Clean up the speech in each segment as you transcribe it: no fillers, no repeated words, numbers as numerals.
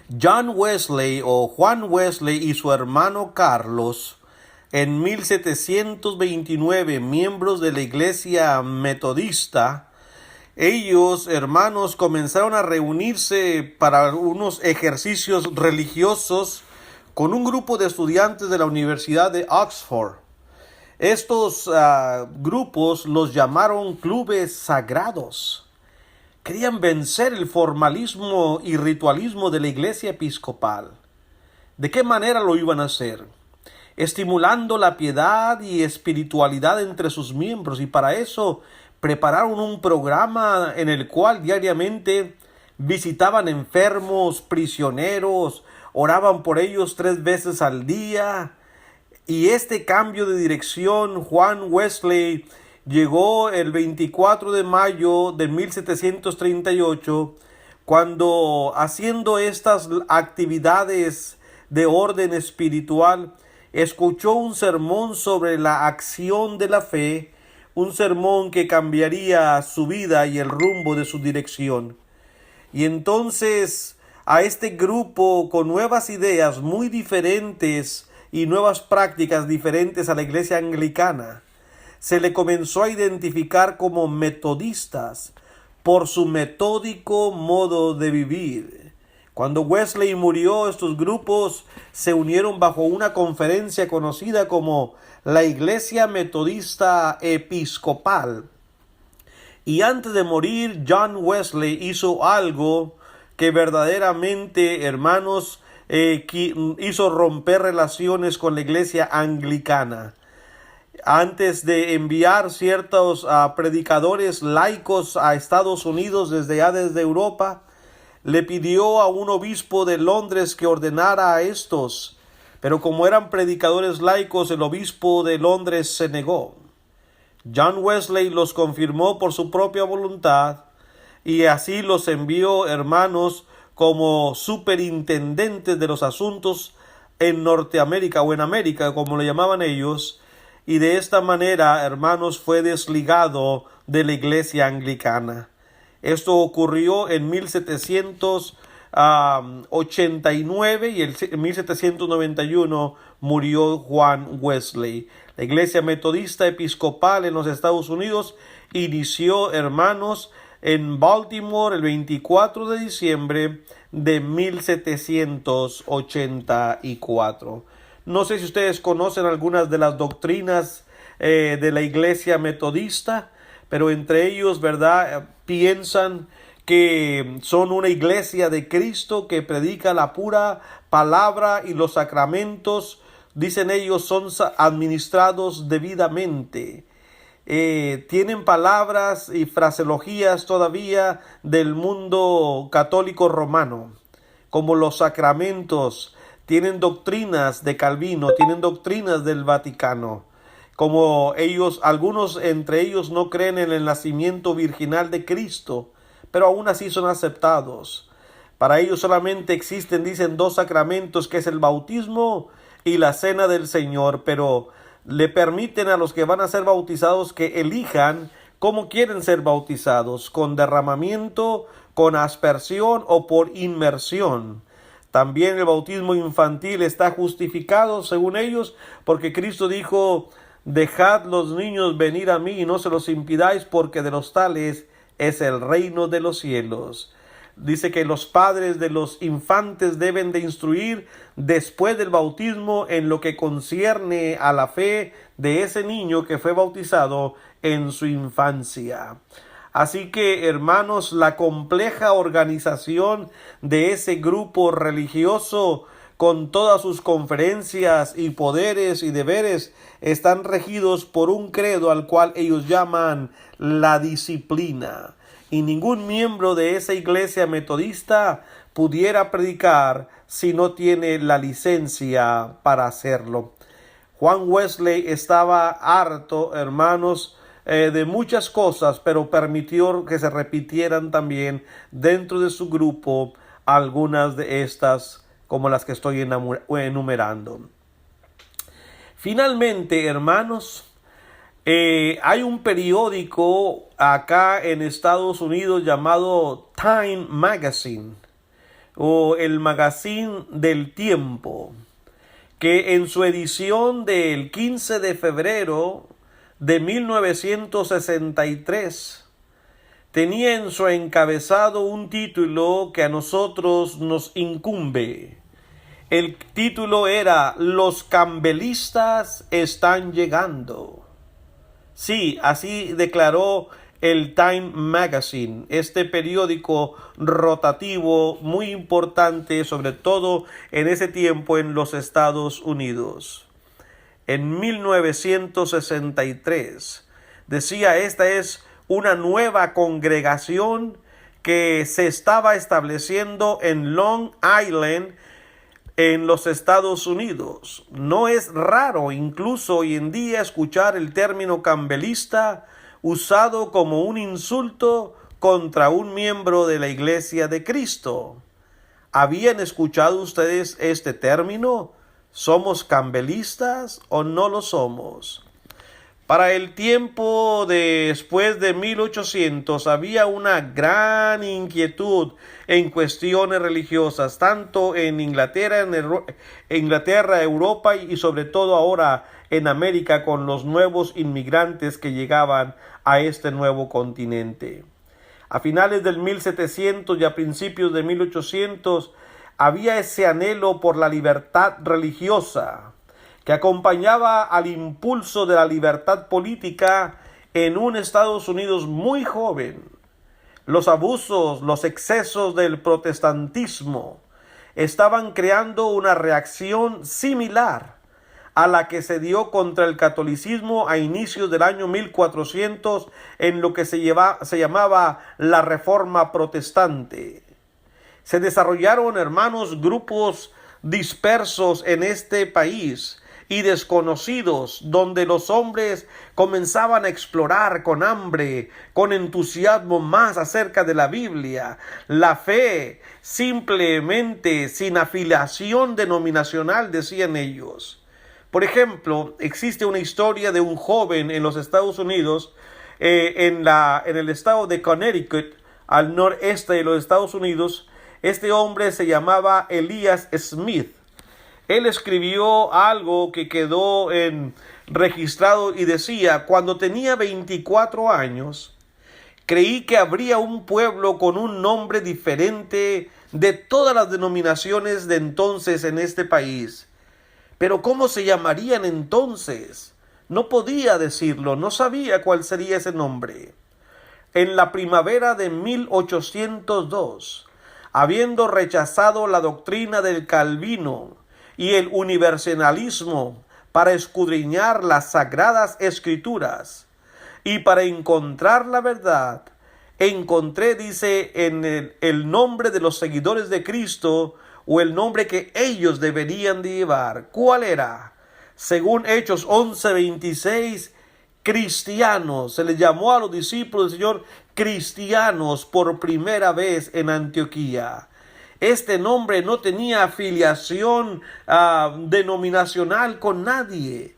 John Wesley o Juan Wesley y su hermano Carlos, en 1729, miembros de la Iglesia Metodista, ellos, hermanos, comenzaron a reunirse para unos ejercicios religiosos con un grupo de estudiantes de la Universidad de Oxford. Estos grupos los llamaron clubes sagrados. Querían vencer el formalismo y ritualismo de la iglesia episcopal. ¿De qué manera lo iban a hacer? Estimulando la piedad y espiritualidad entre sus miembros, y para eso prepararon un programa en el cual diariamente visitaban enfermos, prisioneros, oraban por ellos 3 veces al día. Y este cambio de dirección, Juan Wesley llegó el 24 de mayo de 1738, cuando haciendo estas actividades de orden espiritual, escuchó un sermón sobre la acción de la fe, un sermón que cambiaría su vida y el rumbo de su dirección. Y entonces a este grupo con nuevas ideas muy diferentes y nuevas prácticas diferentes a la iglesia anglicana, se le comenzó a identificar como metodistas por su metódico modo de vivir. Cuando Wesley murió, estos grupos se unieron bajo una conferencia conocida como la Iglesia Metodista Episcopal. Y antes de morir, John Wesley hizo algo que verdaderamente, hermanos, hizo romper relaciones con la iglesia anglicana. Antes de enviar ciertos predicadores laicos a Estados Unidos desde Europa, le pidió a un obispo de Londres que ordenara a estos, pero como eran predicadores laicos, el obispo de Londres se negó. John Wesley los confirmó por su propia voluntad y así los envió, hermanos, como superintendentes de los asuntos en Norteamérica o en América, como le llamaban ellos, y de esta manera, hermanos, fue desligado de la iglesia anglicana. Esto ocurrió en 1789 y en 1791 murió Juan Wesley. La iglesia metodista episcopal en los Estados Unidos inició, hermanos, en Baltimore el 24 de diciembre de 1784. No sé si ustedes conocen algunas de las doctrinas de la iglesia metodista, pero entre ellos, ¿verdad?, piensan que son una iglesia de Cristo que predica la pura palabra y los sacramentos, dicen ellos, son administrados debidamente. Tienen palabras y fraseologías todavía del mundo católico romano, como los sacramentos. Tienen doctrinas de Calvino, tienen doctrinas del Vaticano. Como ellos, algunos entre ellos no creen en el nacimiento virginal de Cristo, pero aún así son aceptados. Para ellos solamente existen, dicen, 2 sacramentos, que es el bautismo y la cena del Señor, pero le permiten a los que van a ser bautizados que elijan cómo quieren ser bautizados, con derramamiento, con aspersión o por inmersión. También el bautismo infantil está justificado, según ellos, porque Cristo dijo: dejad los niños venir a mí y no se los impidáis, porque de los tales es el reino de los cielos. Dice que los padres de los infantes deben de instruir después del bautismo en lo que concierne a la fe de ese niño que fue bautizado en su infancia. Así que, hermanos, la compleja organización de ese grupo religioso, con todas sus conferencias y poderes y deberes, están regidos por un credo al cual ellos llaman la disciplina. Y ningún miembro de esa iglesia metodista pudiera predicar si no tiene la licencia para hacerlo. Juan Wesley estaba harto, hermanos, de muchas cosas, pero permitió que se repitieran también dentro de su grupo algunas de estas, como las que estoy enumerando. Finalmente, hermanos, hay un periódico acá en Estados Unidos llamado Time Magazine. o el Magazine del Tiempo, que en su edición del 15 de febrero de 1963 tenía en su encabezado un título que a nosotros nos incumbe. El título era "Los campbelistas están llegando". Sí, así declaró el Time Magazine, este periódico rotativo muy importante, sobre todo en ese tiempo en los Estados Unidos. En 1963 decía: esta es una nueva congregación que se estaba estableciendo en Long Island, en los Estados Unidos. No es raro incluso hoy en día escuchar el término campbelista usado como un insulto contra un miembro de la Iglesia de Cristo. ¿Habían escuchado ustedes este término? ¿Somos campbelistas o no lo somos? Para el tiempo después de 1800 había una gran inquietud en cuestiones religiosas, tanto en Inglaterra, Europa y sobre todo ahora en América, con los nuevos inmigrantes que llegaban a este nuevo continente. A finales del 1700 y a principios de 1800 había ese anhelo por la libertad religiosa que acompañaba al impulso de la libertad política en un Estados Unidos muy joven. Los abusos, los excesos del protestantismo estaban creando una reacción similar a la que se dio contra el catolicismo a inicios del año 1400 en lo que se llamaba la Reforma Protestante. Se desarrollaron, hermanos, grupos dispersos en este país y desconocidos, donde los hombres comenzaban a explorar con hambre, con entusiasmo más acerca de la Biblia, la fe, simplemente sin afiliación denominacional, decían ellos. Por ejemplo, existe una historia de un joven en los Estados Unidos, en el estado de Connecticut, al noreste de los Estados Unidos. Este hombre se llamaba Elias Smith. Él escribió algo que quedó registrado y decía: cuando tenía 24 años, creí que habría un pueblo con un nombre diferente de todas las denominaciones de entonces en este país. Pero ¿cómo se llamarían entonces? No podía decirlo, no sabía cuál sería ese nombre. En la primavera de 1802, habiendo rechazado la doctrina del Calvino y el universalismo para escudriñar las sagradas escrituras y para encontrar la verdad, encontré, dice, en el nombre de los seguidores de Cristo, o el nombre que ellos deberían de llevar. ¿Cuál era? Según Hechos 11:26, cristianos. Se les llamó a los discípulos del Señor cristianos por primera vez en Antioquía. Este nombre no tenía afiliación denominacional con nadie.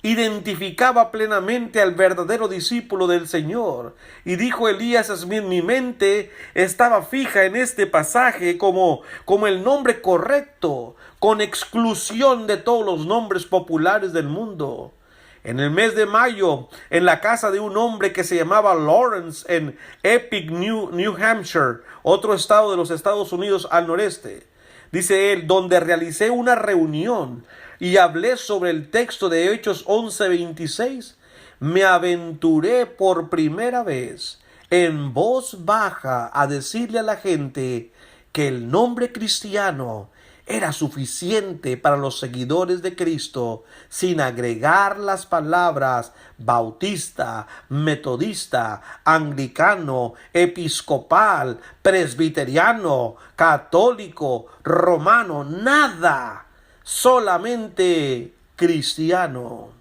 Identificaba plenamente al verdadero discípulo del Señor. Y dijo Elías Smith: mi mente estaba fija en este pasaje como el nombre correcto, con exclusión de todos los nombres populares del mundo. En el mes de mayo, en la casa de un hombre que se llamaba Lawrence, en Epic, New Hampshire, otro estado de los Estados Unidos al noreste, dice él, donde realicé una reunión y hablé sobre el texto de Hechos 11:26, me aventuré por primera vez en voz baja a decirle a la gente que el nombre cristiano era suficiente para los seguidores de Cristo, sin agregar las palabras bautista, metodista, anglicano, episcopal, presbiteriano, católico, romano, nada, solamente cristiano.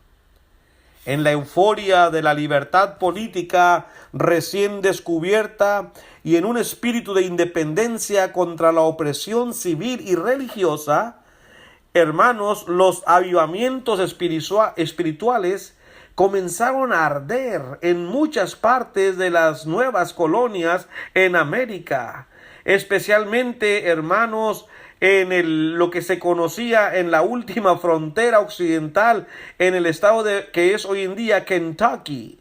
En la euforia de la libertad política recién descubierta y en un espíritu de independencia contra la opresión civil y religiosa, hermanos, los avivamientos espirituales comenzaron a arder en muchas partes de las nuevas colonias en América. especialmente, hermanos, en lo que se conocía en la última frontera occidental, en el estado que es hoy en día Kentucky.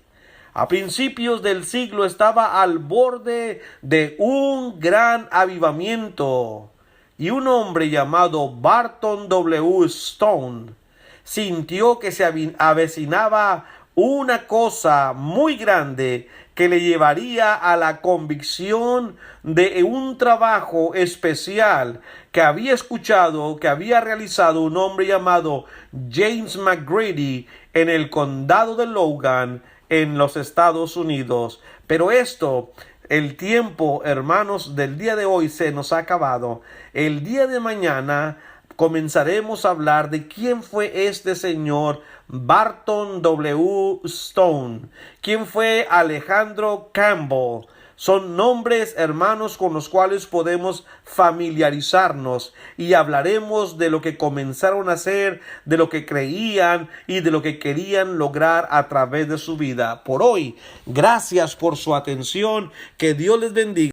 A principios del siglo estaba al borde de un gran avivamiento, y un hombre llamado Barton W. Stone sintió que se avecinaba una cosa muy grande que le llevaría a la convicción de un trabajo especial que había escuchado, que había realizado un hombre llamado James McGrady en el condado de Logan, en los Estados Unidos. Pero el tiempo, hermanos, del día de hoy se nos ha acabado. El día de mañana comenzaremos a hablar de quién fue este señor Barton W. Stone, quién fue Alejandro Campbell. Son nombres, hermanos, con los cuales podemos familiarizarnos, y hablaremos de lo que comenzaron a hacer, de lo que creían y de lo que querían lograr a través de su vida. Por hoy, gracias por su atención. Que Dios les bendiga.